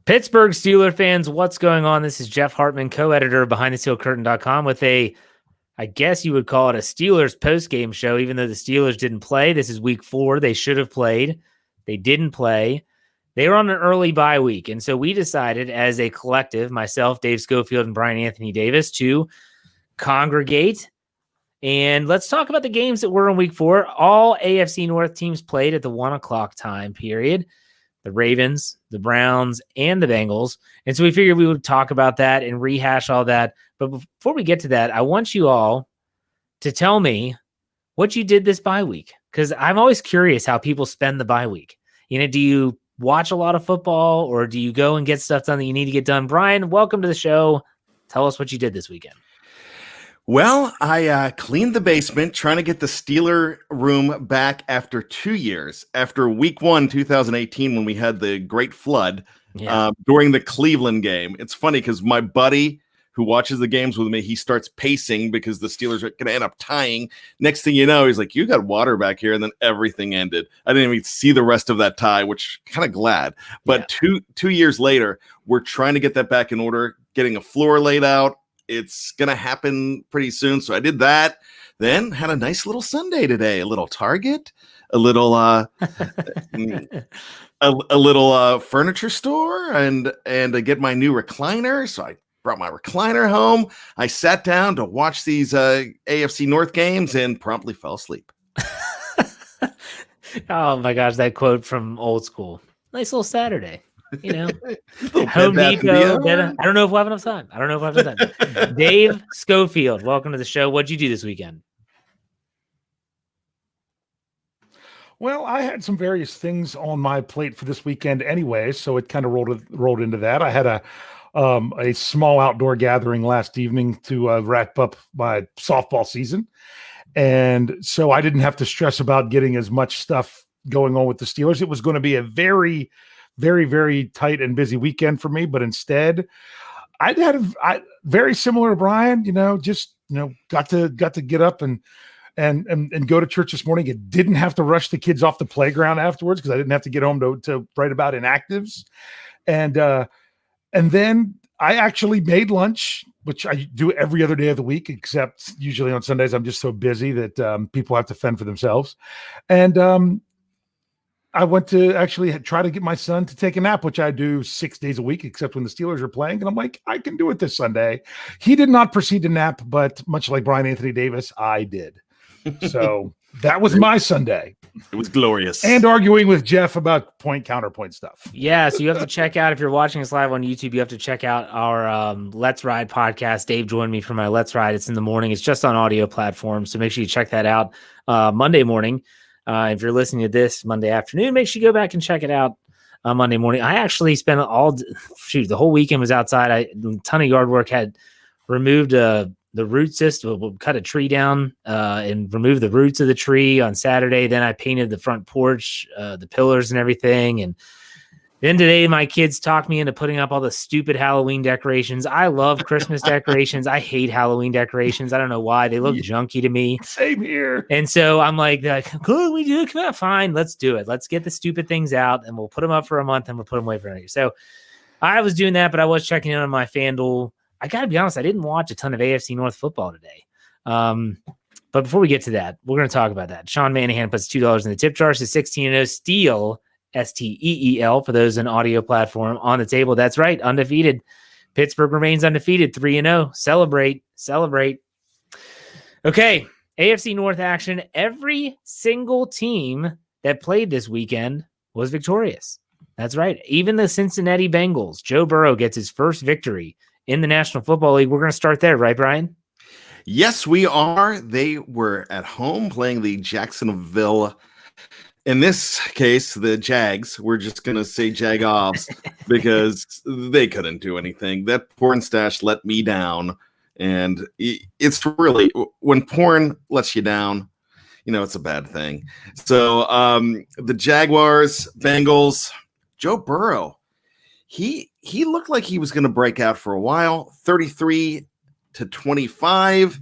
Pittsburgh Steelers fans, what's going on? This is Jeff Hartman, co-editor of BehindTheSteelCurtain.com with I guess you would call it a Steelers postgame show, even though the Steelers didn't play. This is week 4. They should have played. They didn't play. They were on an early bye week, and so we decided as a collective, myself, Dave Schofield, and Bryan Anthony Davis, to congregate. And let's talk about the games that were in week 4. All AFC North teams played at the 1 o'clock time period. The Ravens, the Browns, and the Bengals. And so we figured we would talk about that and rehash all that. But before we get to that, I want you all to tell me what you did this bye week, because I'm always curious how people spend the bye week. Do you watch a lot of football, or do you go and get stuff done that you need to get done? Bryan, welcome to the show. Tell us what you did this weekend. Well, I cleaned the basement, trying to get the Steeler room back after 2 years, after week 1, 2018, when we had the great flood during the Cleveland game. It's funny because my buddy who watches the games with me, he starts pacing because the Steelers are going to end up tying. Next thing you know, he's like, you got water back here. And then everything ended. I didn't even see the rest of that tie, which kind of glad. But two years later, we're trying to get that back in order, getting a floor laid out. It's going to happen pretty soon. So I did that. Then had a nice little Sunday today, a little Target, a little a little furniture store, and I get my new recliner. So I brought my recliner home. I sat down to watch these AFC North games and promptly fell asleep. Oh my gosh, that quote from old school. Nice little Saturday. Home Depot. I don't know if we'll have enough time. Dave Schofield, welcome to the show. What'd you do this weekend? Well, I had some various things on my plate for this weekend anyway, so it kind of rolled into that. I had a small outdoor gathering last evening to wrap up my softball season, and so I didn't have to stress about getting as much stuff going on with the Steelers. It was going to be a very, very, very tight and busy weekend for me, but instead I had very similar to Bryan, got to get up and go to church this morning. It didn't have to rush the kids off the playground afterwards because I didn't have to get home to write about inactives. And then I actually made lunch, which I do every other day of the week, except usually on Sundays. I'm just so busy that people have to fend for themselves. And I went to actually try to get my son to take a nap, which I do 6 days a week, except when the Steelers are playing. And I'm like, I can do it this Sunday. He did not proceed to nap, but much like Bryan Anthony Davis, I did. So that was my Sunday. It was glorious. And arguing with Jeff about counterpoint stuff. Yeah, so you have to check out, if you're watching us live on YouTube, you have to check out our Let's Ride podcast. Dave joined me for my Let's Ride. It's in the morning. It's just on audio platforms, so make sure you check that out Monday morning. If you're listening to this Monday afternoon, make sure you go back and check it out Monday morning. I actually spent the whole weekend was outside. A ton of yard work. Had removed the root system. We'll cut a tree down and remove the roots of the tree on Saturday. Then I painted the front porch, the pillars and everything. And then today my kids talked me into putting up all the stupid Halloween decorations. I love Christmas decorations. I hate Halloween decorations. I don't know why. They look junky to me. Same here. And so I'm like, could we do it? Come on, fine. Let's do it. Let's get the stupid things out and we'll put them up for a month and we'll put them away for another year. So I was doing that, but I was checking in on my FanDuel. I got to be honest, I didn't watch a ton of AFC North football today. But before we get to that, we're going to talk about that. Sean Manahan puts $2 in the tip jar to 16-0. Steel, Steel, for those in audio platform, on the table. That's right, undefeated. Pittsburgh remains undefeated, 3-0. Celebrate. Okay, AFC North action. Every single team that played this weekend was victorious. That's right. Even the Cincinnati Bengals. Joe Burrow gets his first victory in the National Football League. We're going to start there, right, Bryan? Yes, we are. They were at home playing the Jacksonville. In this case, the Jags. We're just going to say Jagoffs because they couldn't do anything. That porn stash let me down. And it's really, when porn lets you down, it's a bad thing. So the Jaguars, Bengals, Joe Burrow, he looked like he was going to break out for a while. 33-25.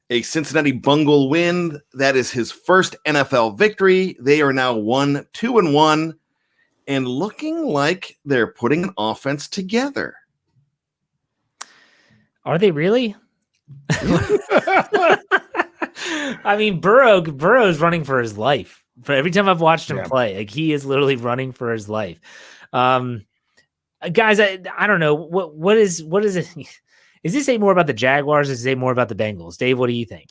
A Cincinnati Bungle win. That is his first NFL victory. They are now 2-1. and looking like they're putting an offense together. Are they really? I mean, Burrow's running for his life. For every time I've watched him play, like he is literally running for his life. Guys, I don't know what is it? Is this say more about the Jaguars? Or is it say more about the Bengals? Dave, what do you think?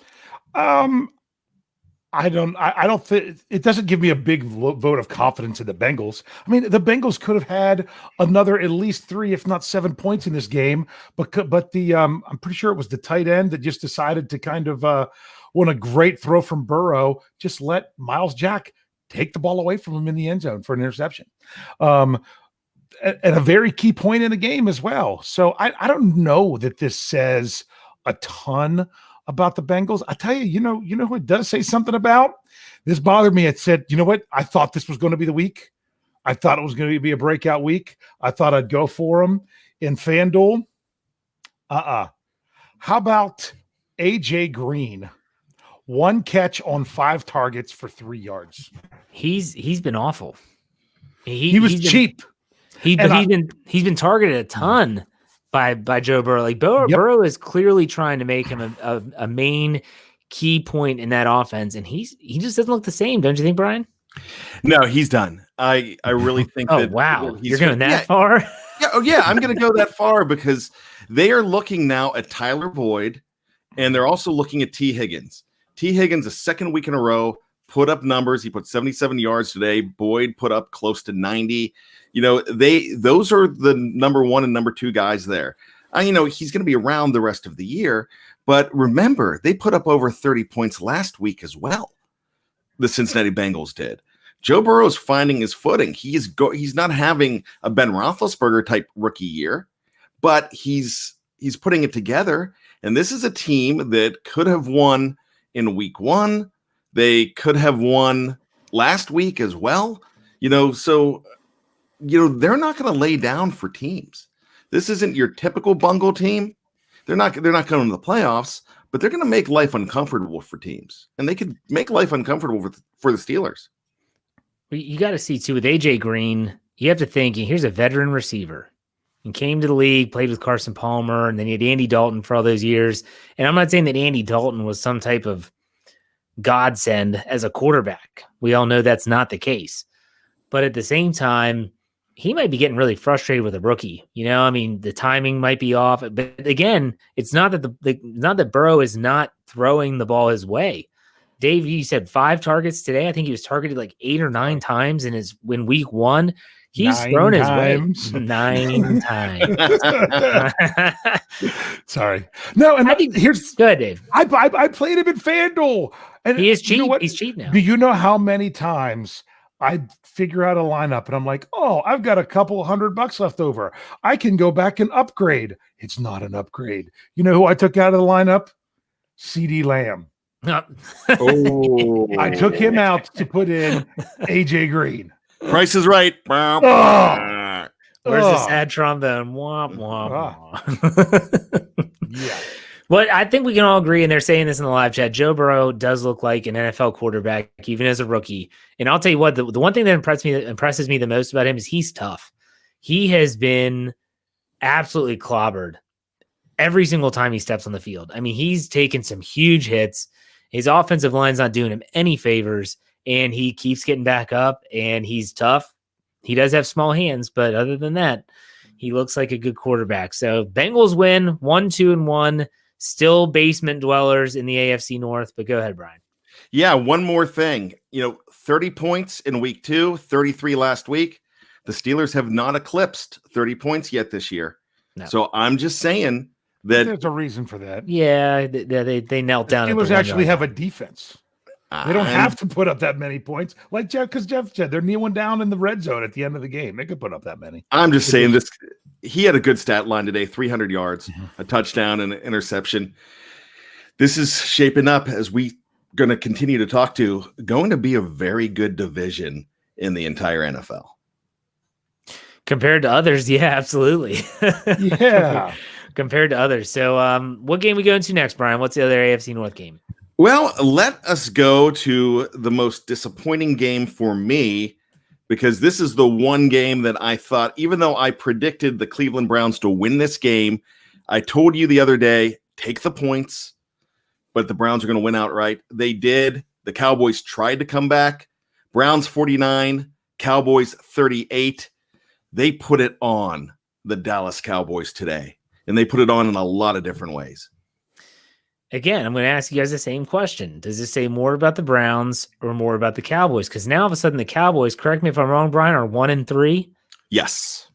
I don't think it doesn't give me a big vote of confidence in the Bengals. I mean, the Bengals could have had another at least 3, if not 7 points in this game, but the I'm pretty sure it was the tight end that just decided to kind of when a great throw from Burrow, just let Miles Jack take the ball away from him in the end zone for an interception. At a very key point in the game as well. So I don't know that this says a ton about the Bengals. I tell you, you know who it does say something about? This bothered me. It said, you know what? I thought this was going to be the week. I thought it was going to be a breakout week. I thought I'd go for him in FanDuel. How about AJ Green? 1 catch on 5 targets for 3 yards. He's been awful. He was cheap. He's been targeted a ton by Joe Burrow. Like Burrow is clearly trying to make him a main key point in that offense, and he just doesn't look the same, don't you think, Bryan? No, he's done. I really think that. Wow, you're going that far? Yeah, I'm going to go that far because they are looking now at Tyler Boyd, and they're also looking at T. Higgins. T. Higgins, a second week in a row, put up numbers. He put 77 yards today. Boyd put up close to 90. Those are the number 1 and number 2 guys there. He's going to be around the rest of the year, but remember, they put up over 30 points last week as well. The Cincinnati Bengals did. Joe Burrow's finding his footing. He's not having a Ben Roethlisberger type rookie year, but he's putting it together. And this is a team that could have won in week 1. They could have won last week as well. So they're not going to lay down for teams. This isn't your typical bungle team. They're not going to the playoffs, but they're going to make life uncomfortable for teams, and they could make life uncomfortable for the Steelers. You got to see too with AJ Green. You have to think here's a veteran receiver, and came to the league, played with Carson Palmer, and then he had Andy Dalton for all those years. And I'm not saying that Andy Dalton was some type of godsend as a quarterback. We all know that's not the case, but at the same time, he might be getting really frustrated with a rookie. The timing might be off. But again, it's not that not that Burrow is not throwing the ball his way. Dave, you said 5 targets today. I think he was targeted like 8 or 9 times in week 1. He's thrown his way 9 times. Sorry. No, and here's good, Dave. I played him in FanDuel. And he is cheap. He's cheap now. Do you know how many times I figure out a lineup and I'm like, oh, I've got a couple $100 left over. I can go back and upgrade. It's not an upgrade. You know who I took out of the lineup? CD Lamb. Oh, I took him out to put in AJ Green. Price is right. Where's the sad trombone? Womp, womp. Yeah. But I think we can all agree, and they're saying this in the live chat, Joe Burrow does look like an NFL quarterback, even as a rookie. And I'll tell you what, the one thing that impresses me the most about him is he's tough. He has been absolutely clobbered every single time he steps on the field. I mean, he's taken some huge hits. His offensive line's not doing him any favors, and he keeps getting back up, and he's tough. He does have small hands, but other than that, he looks like a good quarterback. So Bengals win 1-2-1. Still basement dwellers in the AFC North, but go ahead, Bryan. Yeah, one more thing. 30 points in week 2, 33 last week. The Steelers have not eclipsed 30 points yet this year. No. So I'm just saying that there's a reason for that. Yeah, they knelt down. The Steelers actually have a defense. They don't have to put up that many points, like Jeff, because Jeff said they're kneeling down in the red zone at the end of the game. They could put up that many. I'm just saying this. He had a good stat line today: 300 yards, a touchdown, and an interception. This is shaping up, as we going to continue to talk to, going to be a very good division in the entire NFL. Compared to others, yeah, absolutely. Yeah. Compared to others. So what game we go into next, Bryan? What's the other AFC North game? Well, let us go to the most disappointing game for me, because this is the one game that I thought, even though I predicted the Cleveland Browns to win this game, I told you the other day, take the points, but the Browns are going to win outright. They did. The Cowboys tried to come back. Browns 49, Cowboys 38. They put it on the Dallas Cowboys today, and they put it on in a lot of different ways. Again, I'm going to ask you guys the same question. Does this say more about the Browns or more about the Cowboys? Because now all of a sudden the Cowboys, correct me if I'm wrong, Bryan, are 1-3. Yes.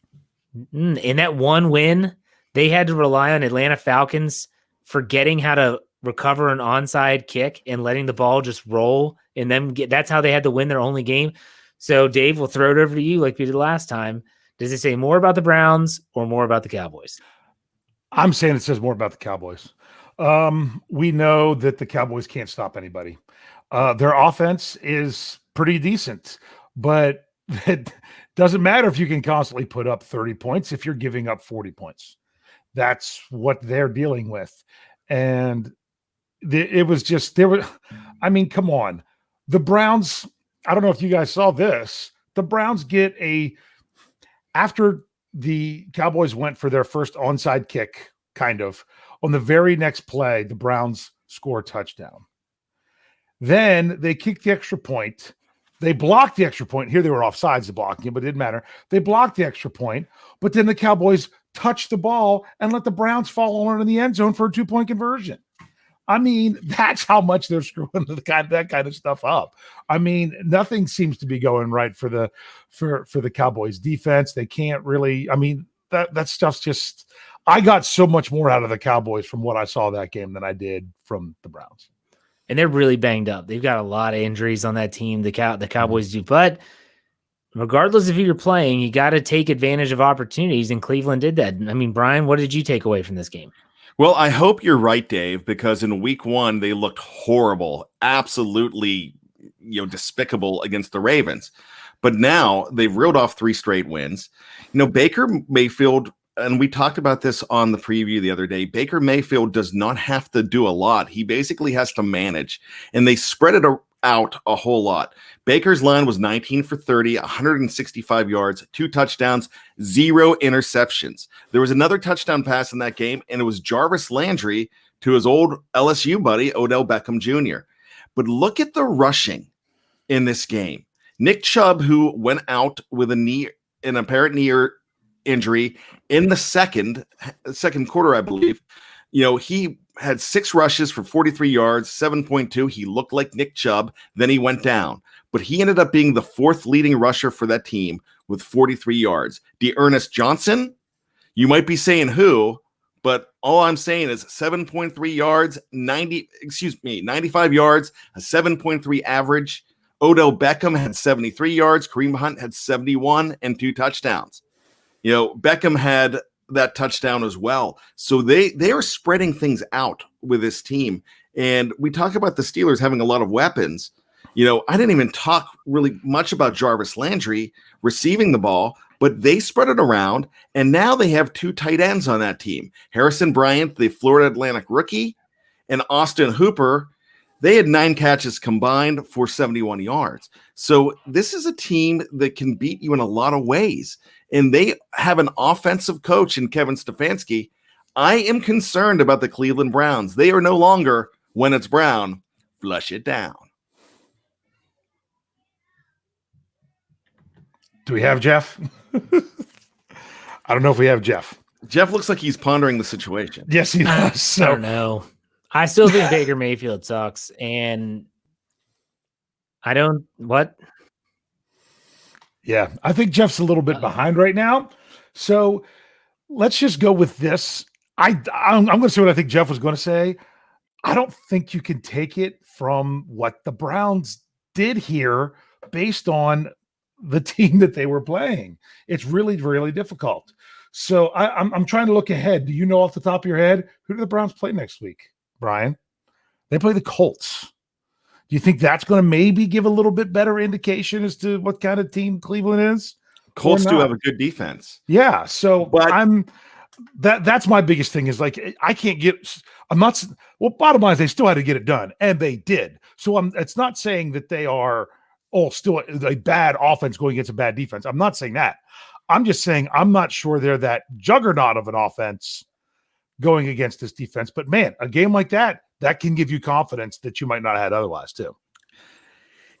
In that one win, they had to rely on Atlanta Falcons forgetting how to recover an onside kick and letting the ball just roll. And then that's how they had to win their only game. So, Dave, we'll throw it over to you like we did last time. Does it say more about the Browns or more about the Cowboys? I'm saying it says more about the Cowboys. We know that the Cowboys can't stop anybody. Their offense is pretty decent, but it doesn't matter if you can constantly put up 30 points if you're giving up 40 points. That's what they're dealing with. And it was just, come on. The Browns, I don't know if you guys saw this. The Browns get after the Cowboys went for their first onside kick, kind of, on the very next play, the Browns score a touchdown. Then they kick the extra point. They blocked the extra point. Here they were offsides to blocking it, but it didn't matter. They blocked the extra point, but then the Cowboys touched the ball and let the Browns fall on in the end zone for a 2-point conversion. I mean, that's how much they're screwing that kind of stuff up. I mean, nothing seems to be going right for the Cowboys defense. They can't really, that stuff's just, I got so much more out of the Cowboys from what I saw that game than I did from the Browns. And they're really banged up. They've got a lot of injuries on that team. The Cowboys do, but regardless of who you're playing, you got to take advantage of opportunities, and Cleveland did that. I mean, Bryan, what did you take away from this game? Well, I hope you're right, Dave, because in week 1, they looked horrible, absolutely, despicable against the Ravens. But now they've reeled off 3 straight wins. Baker Mayfield, and we talked about this on the preview the other day, Baker Mayfield does not have to do a lot. He basically has to manage, and they spread it out a whole lot. Baker's line was 19 for 30, 165 yards, 2 touchdowns, 0 interceptions. There was another touchdown pass in that game, and it was Jarvis Landry to his old LSU buddy, Odell Beckham Jr. But look at the rushing in this game. Nick Chubb, who went out with an apparent knee injury in the second quarter, I believe, he had 6 rushes for 43 yards, 7.2. He looked like Nick Chubb. Then he went down. But he ended up being the 4th leading rusher for that team with 43 yards. D'Ernest Johnson, you might be saying who, but all I'm saying is 7.3 yards, 95 yards, a 7.3 average. Odell Beckham had 73 yards. Kareem Hunt had 71 and 2 touchdowns. Beckham had that touchdown as well. So they are spreading things out with this team. And we talk about the Steelers having a lot of weapons. I didn't even talk really much about Jarvis Landry receiving the ball, but they spread it around. And now they have 2 tight ends on that team. Harrison Bryant, the Florida Atlantic rookie, and Austin Hooper. They had 9 catches combined for 71 yards. So this is a team that can beat you in a lot of ways. And they have an offensive coach in Kevin Stefanski. I am concerned about the Cleveland Browns. They are no longer, when it's brown, flush it down. Do we have Jeff? I don't know if we have Jeff. Jeff looks like he's pondering the situation. Yes, he does. I don't know. I still think Baker Mayfield sucks. And I don't, what? Yeah, I think Jeff's a little bit behind right now. So let's just go with this. I'm going to say what I think Jeff was going to say. I don't think you can take it from what the Browns did here based on the team that they were playing. It's really, really difficult. So I'm trying to look ahead. Do you know off the top of your head, who do the Browns play next week, Bryan? They play the Colts. Do you think that's going to maybe give a little bit better indication as to what kind of team Cleveland is? Colts do have a good defense. Yeah. So that's my biggest thing is bottom line is they still had to get it done, and they did. So it's not saying that they are still a bad offense going against a bad defense. I'm not saying that. I'm just saying I'm not sure they're that juggernaut of an offense going against this defense. But man, a game like that can give you confidence that you might not have had otherwise too.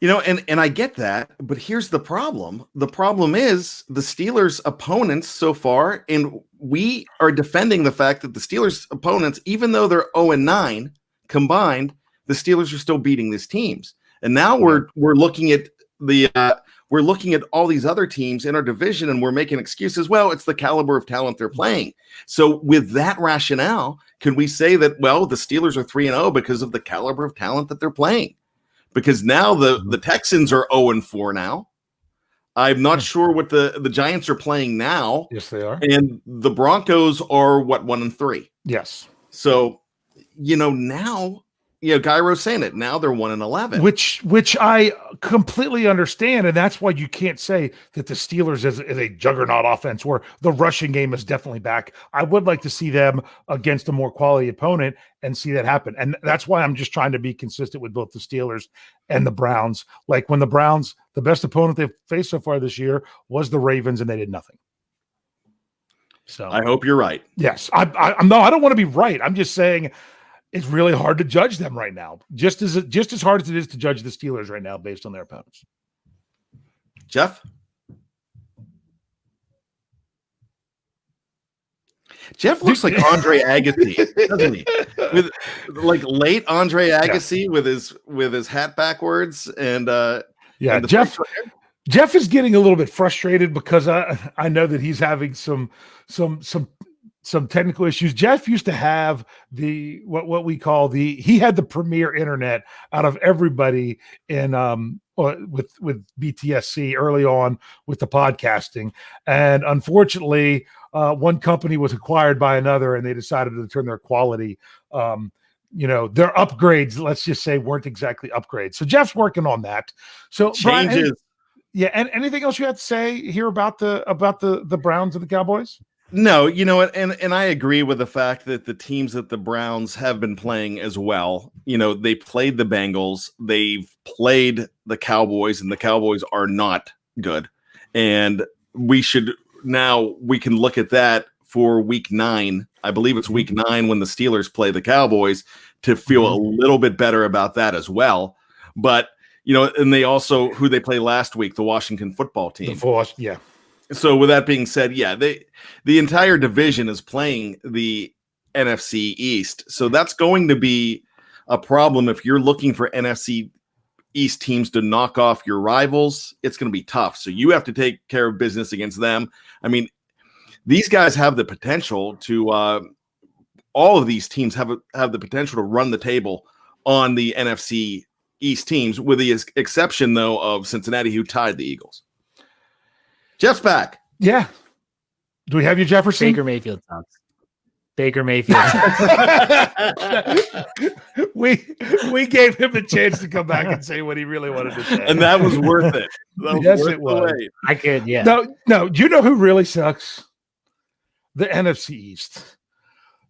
And I get that, but here's the problem. The problem is the Steelers' opponents so far, and we are defending the fact that the Steelers' opponents, even though they're 0-9 combined, the Steelers are still beating these teams. And now we're looking at we're looking at all these other teams in our division, and we're making excuses. Well, it's the caliber of talent they're playing. So with that rationale, can we say that, well, the Steelers are 3-0 because of the caliber of talent that they're playing? Because now the Texans are 0-4 now. I'm not sure what the Giants are playing now. Yes, they are. And the Broncos are 1-3. Yes. So, now, Gyro's saying it. Now they're 1-11. Which I completely understand. And that's why you can't say that the Steelers is a juggernaut offense where the rushing game is definitely back. I would like to see them against a more quality opponent and see that happen. And that's why I'm just trying to be consistent with both the Steelers and the Browns. Like when the Browns, the best opponent they've faced so far this year was the Ravens, and they did nothing. So I hope you're right. Yes. I don't want to be right. I'm just saying it's really hard to judge them right now. Just as hard as it is to judge the Steelers right now based on their opponents. Jeff looks like Andre Agassi, doesn't he? With like late Andre Agassi with his hat backwards and and Jeff is getting a little bit frustrated because I know that he's having some technical issues. Jeff used to have what we call he had the premier internet out of everybody in with BTSC early on with the podcasting. And unfortunately, one company was acquired by another, and they decided to turn their quality, their upgrades, let's just say, weren't exactly upgrades. So Jeff's working on that. So changes. Brian, and anything else you have to say here about the Browns and the Cowboys? No, and I agree with the fact that the teams that the Browns have been playing as well. They played the Bengals, they've played the Cowboys, and the Cowboys are not good. And we can look at that for week 9. I believe it's week 9 when the Steelers play the Cowboys to feel a little bit better about that as well. But, and they also, who they played last week, the Washington football team. Yeah. So with that being said, the entire division is playing the NFC East. So that's going to be a problem if you're looking for NFC East teams to knock off your rivals. It's going to be tough. So you have to take care of business against them. I mean, these guys have the potential to all of these teams have the potential to run the table on the NFC East teams, with the exception, though, of Cincinnati, who tied the Eagles. Jeff's back. Yeah. Do we have you, Jefferson? Baker Mayfield sucks. Baker Mayfield sucks. we gave him a chance to come back and say what he really wanted to say. And that was worth it. Yes, it was. I could, yeah. No. Do you know who really sucks? The NFC East.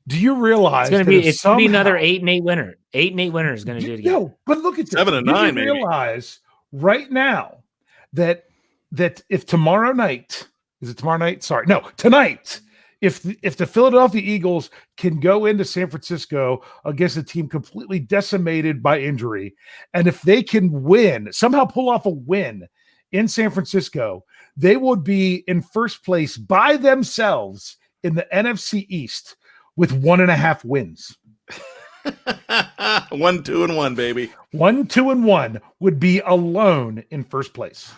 Do you realize it's going to be another 8-8 winner? 8-8 winner is going to do it again. No, but look at this. 7-9, maybe. Realize right now that if tomorrow night, is it tomorrow night? Sorry, no, tonight. If the Philadelphia Eagles can go into San Francisco against a team completely decimated by injury, and if they can somehow pull off a win in San Francisco, they would be in first place by themselves in the NFC East with 1.5 wins. 1-2-1, baby. 1-2-1 would be alone in first place.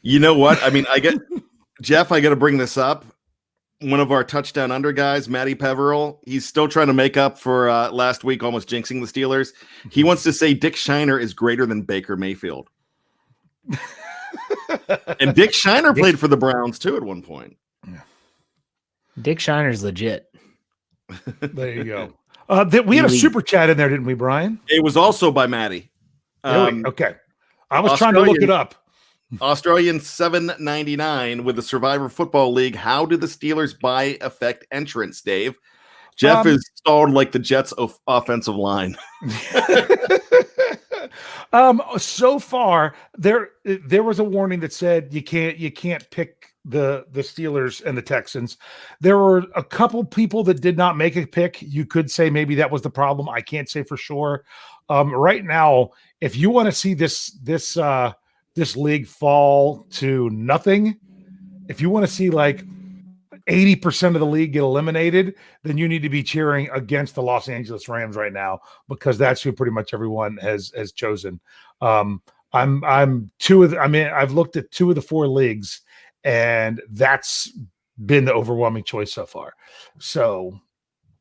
You know what? I mean, Jeff, I got to bring this up. One of our touchdown under guys, Matty Peveril, he's still trying to make up for last week, almost jinxing the Steelers. He wants to say Dick Shiner is greater than Baker Mayfield. And Dick Shiner played for the Browns, too, at one point. Dick Shiner's legit. There you go. We had a super chat in there, didn't we, Brian? It was also by Matty. Okay. I was trying to look it up. Australian $7.99 with the Survivor Football League. How do the Steelers bye affect entrance, Dave? Jeff is stalled like the Jets' offensive line. So far, there was a warning that said you can't pick the Steelers and the Texans. There were a couple people that did not make a pick. You could say maybe that was the problem. I can't say for sure. Right now, if you want to see this league fall to nothing, if you want to see like 80% of the league get eliminated, then you need to be cheering against the Los Angeles Rams right now, because that's who pretty much everyone has chosen. I've looked at 2 of the 4 leagues, and that's been the overwhelming choice so far. So,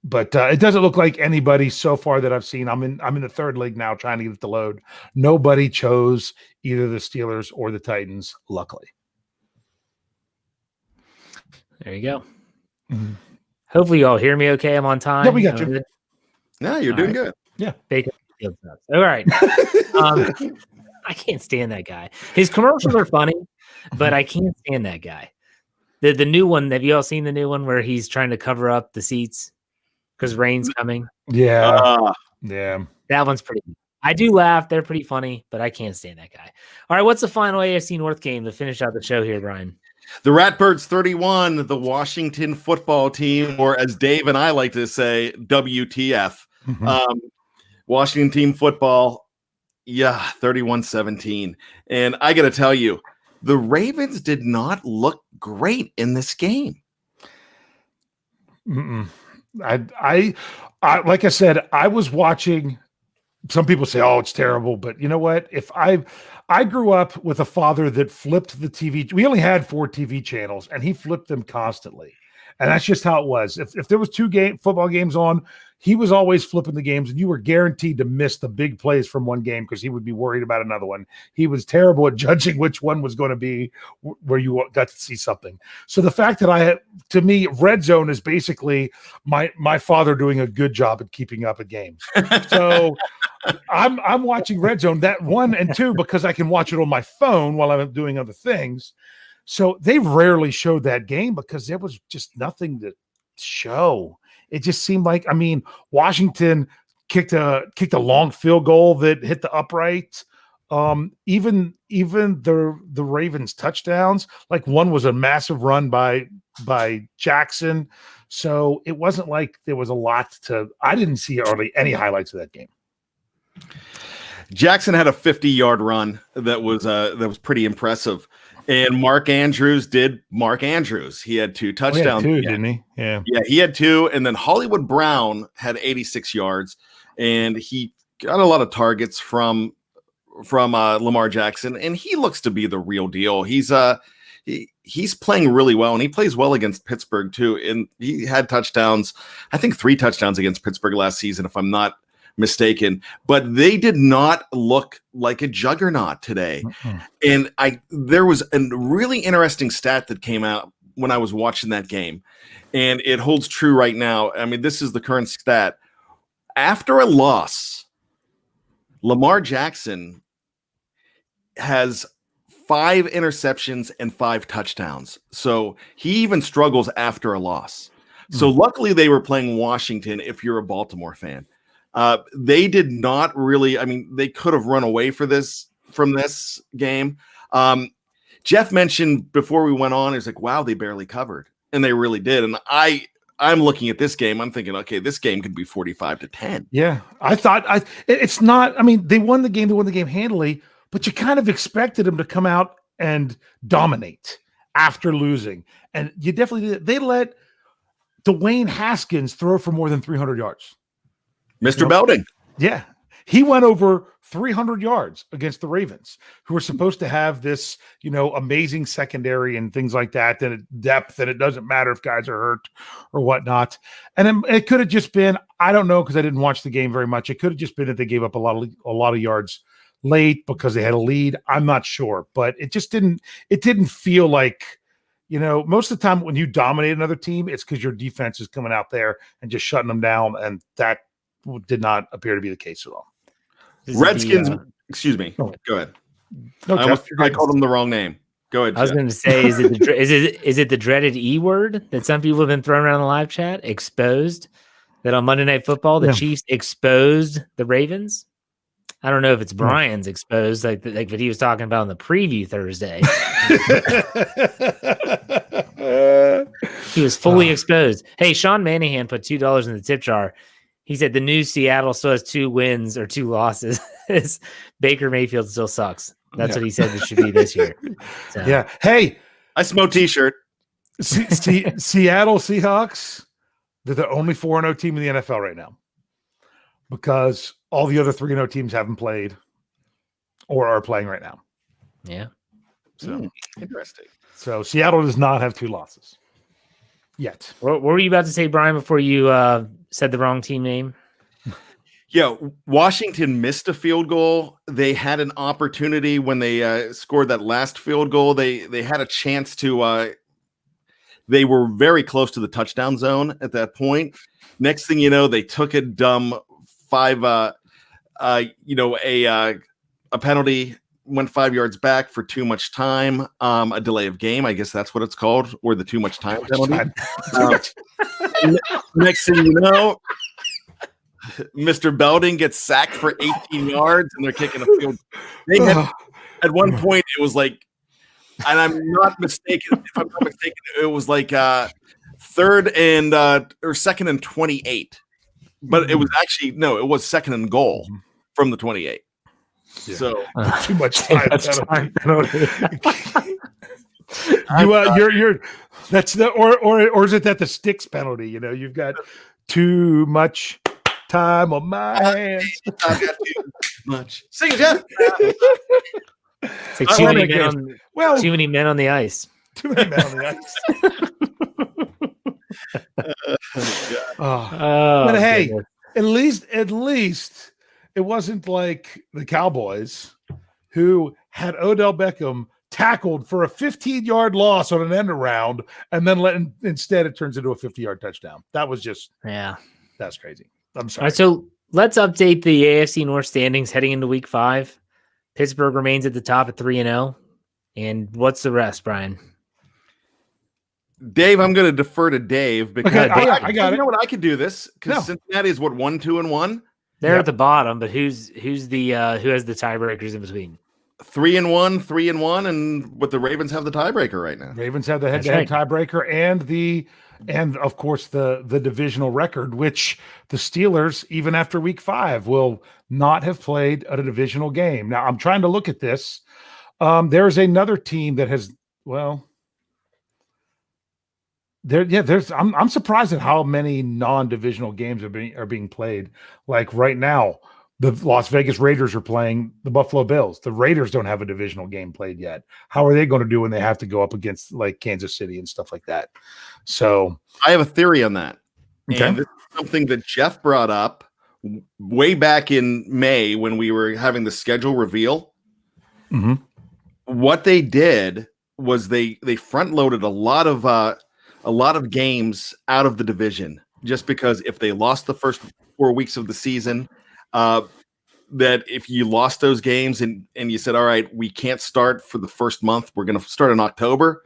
but it doesn't look like anybody so far that I've seen. I'm in the 3rd league now, trying to get it to load. Nobody chose either the Steelers or the Titans, luckily. There you go. Mm-hmm. Hopefully you all hear me okay. I'm on time. Yeah, we got you. No, you're doing good. Yeah. Bacon. All right. I can't stand that guy. His commercials are funny, but I can't stand that guy. The new one, have you all seen the new one where he's trying to cover up the seats because rain's coming? Yeah. Yeah. That one's pretty good. I do laugh. They're pretty funny, but I can't stand that guy. All right, what's the final AFC North game to finish out the show here, Bryan? The Ratbirds 31, the Washington football team, or as Dave and I like to say, WTF. Mm-hmm. Washington team football, 31-17. And I got to tell you, the Ravens did not look great in this game. I like I said, I was watching. Some people say, "Oh, it's terrible," but you know what? If I grew up with a father that flipped the TV. We only had 4 TV channels, and he flipped them constantly. And that's just how it was. If there was 2 football games on, he was always flipping the games, and you were guaranteed to miss the big plays from one game because he would be worried about another one. He was terrible at judging which one was going to be where you got to see something. So the fact that to me, red zone is basically my father doing a good job at keeping up at games. So I'm watching red zone, that 1 and 2, because I can watch it on my phone while I'm doing other things. So they rarely showed that game because there was just nothing to show. It just seemed like, Washington kicked a long field goal that hit the upright. Even the Ravens touchdowns, like one was a massive run by Jackson. So it wasn't like there was a lot I didn't see hardly any highlights of that game. Jackson had a 50-yard run that was pretty impressive. And Mark Andrews did Mark Andrews. He had 2 touchdowns. He had 2, didn't he? Yeah. Yeah, he had 2. And then Hollywood Brown had 86 yards. And he got a lot of targets from Lamar Jackson. And he looks to be the real deal. He's playing really well. And he plays well against Pittsburgh, too. And he had touchdowns. I think 3 touchdowns against Pittsburgh last season, if I'm not mistaken, but they did not look like a juggernaut today. And there was a really interesting stat that came out when I was watching that game, and it holds true right now. This is the current stat. After a loss, Lamar Jackson has 5 interceptions and 5 touchdowns. So he even struggles after a loss. So luckily they were playing Washington if you're a Baltimore fan. They did not really, they could have run away from this game. Jeff mentioned before we went on, he's like, wow, they barely covered. And they really did. And I'm looking at this game. I'm thinking, okay, this game could be 45-10. Yeah. I thought it's not, they won the game handily, but you kind of expected them to come out and dominate after losing. And you definitely did. They let Dwayne Haskins throw for more than 300 yards. Mr. Belding. Yeah. He went over 300 yards against the Ravens, who are supposed to have this, amazing secondary and things like that, and depth, and it doesn't matter if guys are hurt or whatnot. And then it could have just been, I don't know, because I didn't watch the game very much. It could have just been that they gave up a lot of yards late because they had a lead. I'm not sure, but it didn't feel like, most of the time when you dominate another team, it's because your defense is coming out there and just shutting them down, and that did not appear to be the case at all. Redskins, excuse me. Go ahead. No, I called them the wrong name. Go ahead. I was going to say, is it the dreaded E word that some people have been throwing around the live chat? Exposed. That on Monday Night Football, the Chiefs exposed the Ravens. I don't know if it's Bryan's exposed, like what he was talking about on the preview Thursday. He was fully exposed. Hey, Sean Manahan put $2 in the tip jar. He said the new Seattle still has 2 wins or 2 losses. Baker Mayfield still sucks. That's what he said it should be this year. So. Yeah. Hey, I smoke T-shirt. Seattle Seahawks, they're the only 4-0 team in the NFL right now because all the other 3-0 teams haven't played or are playing right now. Yeah. So interesting. So Seattle does not have 2 losses yet. What were you about to say, Bryan, before you said the wrong team name? Yeah, Washington missed a field goal. They had an opportunity when they scored that last field goal. They had a chance to. They were very close to the touchdown zone at that point. Next thing you know, they took a dumb 5. A penalty, went 5 yards back for too much time. A delay of game, I guess that's what it's called, or the too much time penalty. Next thing you know, Mr. Belding gets sacked for 18 yards, and they're kicking a field. They had, at one point, it was like, and I'm not mistaken. If I'm not mistaken, it was like 3rd and or 2nd and 28. But it was actually it was 2nd and goal from the 28. Yeah. So too much time. You're that's the or is it that the sticks penalty? You've got too much time on my hands. I've got too much. Sing it, Jeff. It's like too many men on the ice. Too many men on the ice. But hey, goodness. at least it wasn't like the Cowboys who had Odell Beckham tackled for a 15-yard loss on an end around, and then instead it turns into a 50-yard touchdown. That was just that's crazy. I'm sorry. All right, so let's update the AFC North standings heading into Week 5. Pittsburgh remains at the top at 3-0. And what's the rest, Bryan? Dave, I'm going to defer to Dave because I got it. You know what? I could do this because Cincinnati is 1-2-1. They're at the bottom, but who's the who has the tiebreakers in between? 3-1, 3-1, and what the Ravens have the tiebreaker right now. Ravens have the head-to-head tiebreaker and of course the divisional record, which the Steelers, even after Week 5, will not have played at a divisional game. Now I'm trying to look at this. There's another team that has I'm surprised at how many non-divisional games are being played. Like right now, the Las Vegas Raiders are playing the Buffalo Bills. The Raiders don't have a divisional game played yet. How are they going to do when they have to go up against like Kansas City and stuff like that? So I have a theory on that. Okay. And this is something that Jeff brought up way back in May when we were having the schedule reveal. Mm-hmm. What they did was they front loaded a lot of games out of the division just because if they lost the first 4 weeks of the season, that if you lost those games and you said, all right, we can't start for the first month, we're going to start in October.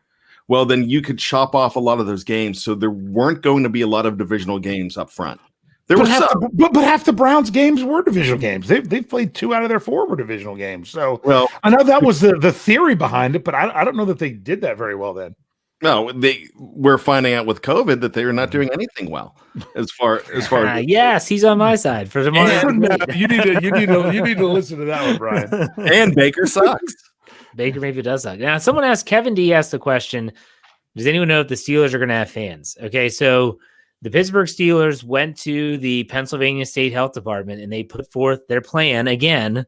Well, then you could chop off a lot of those games. So there weren't going to be a lot of divisional games up front. But half the Browns games were divisional games. They've played 2 out of their 4 were divisional games. So I know that was the theory behind it, but I don't know that they did that very well then. No, we're finding out with COVID that they are not doing anything well as far as yes, he's on my side for tomorrow. You need to listen to that one, Bryan. And Baker sucks. Baker maybe does suck. Now, someone asked, Kevin D asked the question, does anyone know if the Steelers are going to have fans? Okay, so the Pittsburgh Steelers went to the Pennsylvania State Health Department and they put forth their plan again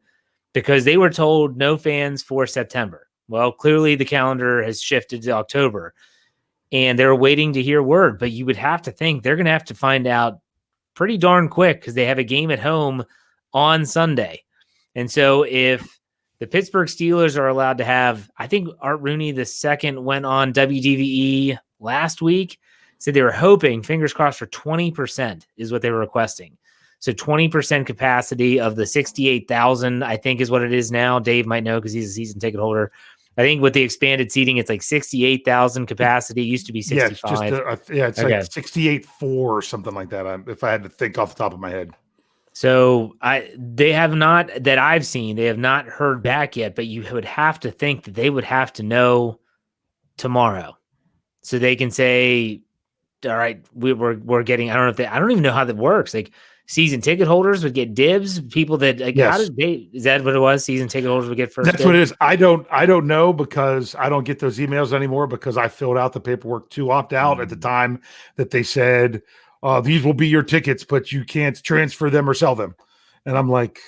because they were told no fans for September. Well, clearly the calendar has shifted to October and they're waiting to hear word, but you would have to think they're going to have to find out pretty darn quick because they have a game at home on Sunday. And so if the Pittsburgh Steelers are allowed to have, I think Art Rooney II went on WDVE last week, said they were hoping, fingers crossed, for 20% is what they were requesting. So 20% capacity of the 68,000, I think is what it is now. Dave might know because he's a season ticket holder. I think with the expanded seating, it's like 68,000 capacity. It used to be 65. It's like 68.4 or something like that. If I had to think off the top of my head. So they have not, that I've seen, they have not heard back yet, but you would have to think that they would have to know tomorrow. So they can say, all right, we're getting, I don't even know how that works. Like season ticket holders would get dibs. People that like, Yes. how did they, is that what it was? Season ticket holders would get first That's dibs? what it is. I don't know because I don't get those emails anymore because I filled out the paperwork to opt out at the time that they said, these will be your tickets, but you can't transfer them or sell them. And I'm like,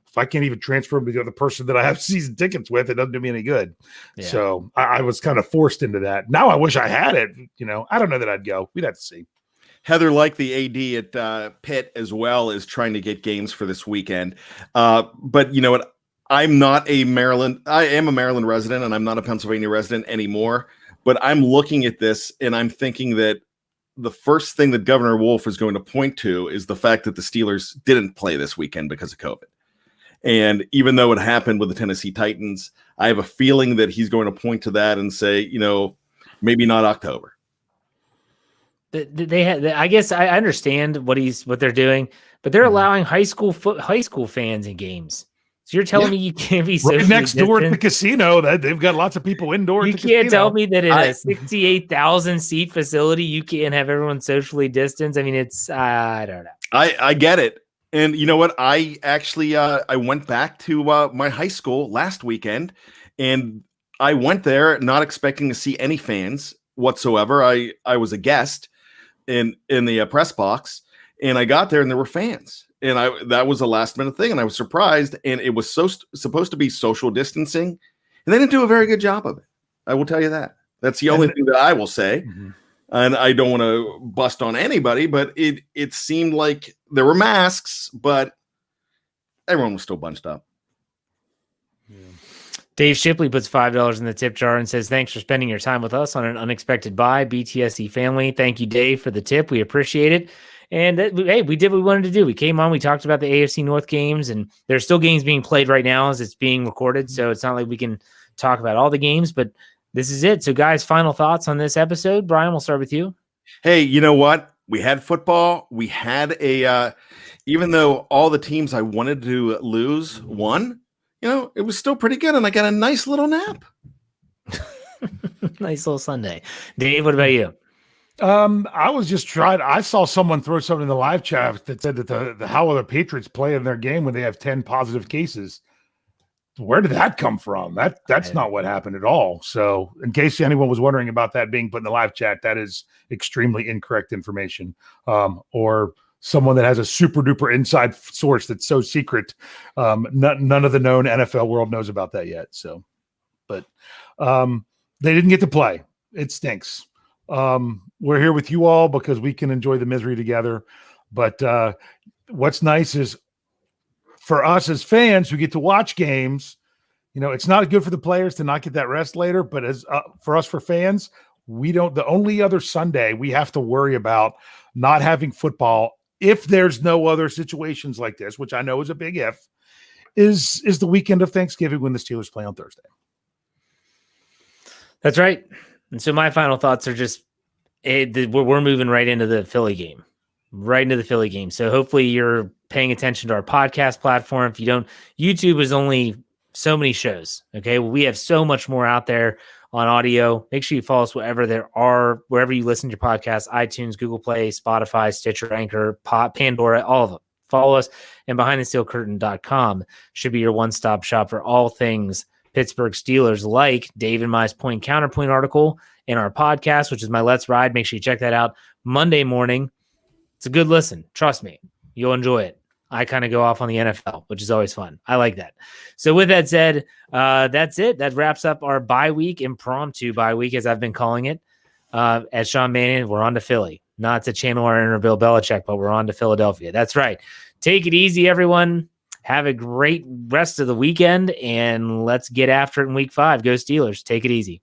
if I can't even transfer them to the other person that I have season tickets with, it doesn't do me any good. Yeah. So I was kind of forced into that. Now I wish I had it. I don't know that I'd go. We'd have to see. Heather, like the AD at Pitt as well, is trying to get games for this weekend. But you know what? I am a Maryland resident, and I'm not a Pennsylvania resident anymore. But I'm looking at this, and I'm thinking that the first thing that Governor Wolf is going to point to is the fact that the Steelers didn't play this weekend because of COVID. And even though it happened with the Tennessee Titans, I have a feeling that he's going to point to that and say, maybe not October. I guess I understand what they're doing, but they're allowing high school fans in games. So you're telling me you can't be right next door at the casino that they've got lots of people indoors. You can't tell me that in a 68,000 seat facility you can't have everyone socially distanced. I mean, it's I don't know. I get it. And you know what? I actually I went back to my high school last weekend, and I went there not expecting to see any fans whatsoever. I was a guest in the press box, and I got there and there were fans, and that was a last minute thing, and I was surprised. And it was supposed to be social distancing, and they didn't do a very good job of it. I will tell you that. That's the only thing that I will say. Mm-hmm. And I don't want to bust on anybody, but it seemed like there were masks, but everyone was still bunched up. Yeah. Dave Shipley puts $5 in the tip jar and says, thanks for spending your time with us on an unexpected buy. BTSC family. Thank you, Dave, for the tip. We appreciate it. And hey, we did what we wanted to do. We came on, we talked about the AFC North games, and there's still games being played right now as it's being recorded. So it's not like we can talk about all the games, but this is it. So, guys, final thoughts on this episode. Bryan, we'll start with you. Hey, you know what? We had football. We had even though all the teams I wanted to lose won, it was still pretty good. And I got a nice little nap. Nice little Sunday. Dave, what about you? I was just trying. I saw someone throw something in the live chat that said that how are the Patriots play in their game when they have 10 positive cases? Where did that come from? That's not what happened at all. So in case anyone was wondering about that being put in the live chat, that is extremely incorrect information. Or someone that has a super duper inside source that's so secret. None of the known NFL world knows about that yet. So, but they didn't get to play. It stinks. We're here with you all because we can enjoy the misery together. But what's nice is, for us as fans who get to watch games, it's not good for the players to not get that rest later. But as for us, for fans, we don't. The only other Sunday we have to worry about not having football, if there's no other situations like this, which I know is a big if, is the weekend of Thanksgiving when the Steelers play on Thursday. That's right. And so my final thoughts are just we're moving right into the Philly game. Right into the Philly game. So hopefully you're paying attention to our podcast platform. If you don't, YouTube is only so many shows. Okay. Well, we have so much more out there on audio. Make sure you follow us wherever you listen to your podcasts, iTunes, Google Play, Spotify, Stitcher, Anchor, Pandora, all of them. Follow us, and BehindTheSteelCurtain.com should be your one-stop shop for all things Pittsburgh Steelers, like Dave and my's point counterpoint article in our podcast, which is my Let's Ride. Make sure you check that out Monday morning. It's a good listen. Trust me. You'll enjoy it. I kind of go off on the NFL, which is always fun. I like that. So with that said, that's it. That wraps up our impromptu bye week, as I've been calling it. As Sean Mannion, we're on to Philly. Not to channel our inner Bill Belichick, but we're on to Philadelphia. That's right. Take it easy, everyone. Have a great rest of the weekend, and let's get after it in week 5. Go Steelers. Take it easy.